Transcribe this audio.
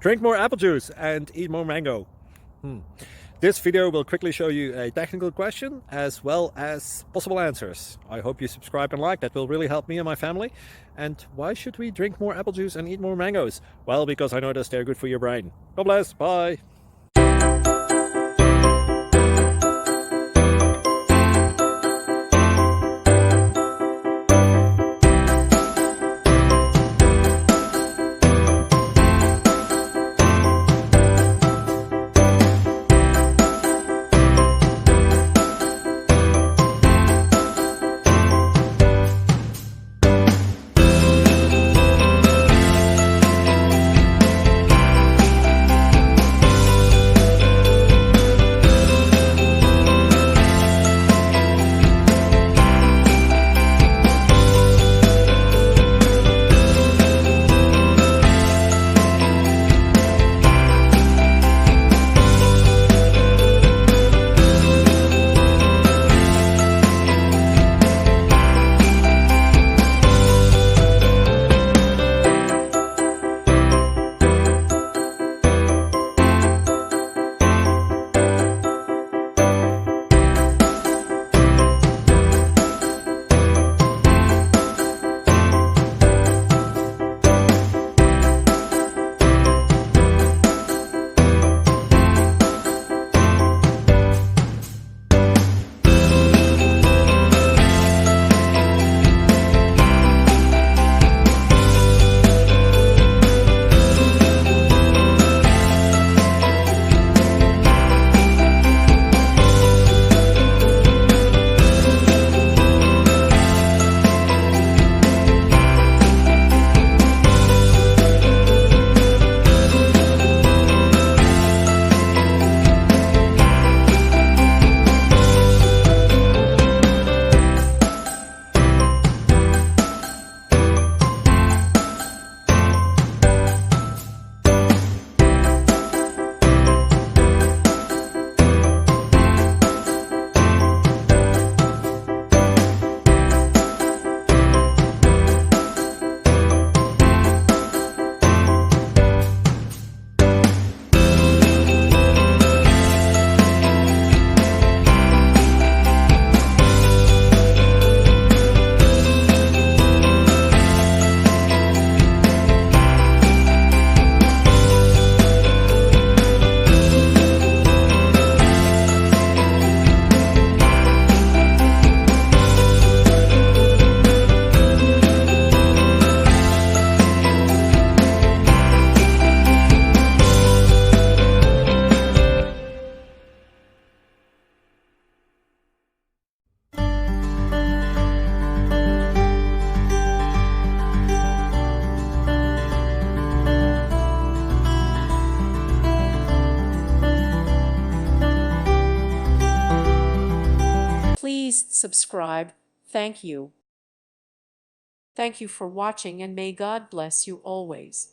Drink more apple juice and eat more mango. This video will quickly show you a technical question as well as possible answers. I hope you subscribe and like, that will really help me and my family. And why should we drink more apple juice and eat more mangoes? Well, because I noticed they're good for your brain. God bless, bye! Please subscribe. Thank you. Thank you for watching, and may God bless you always.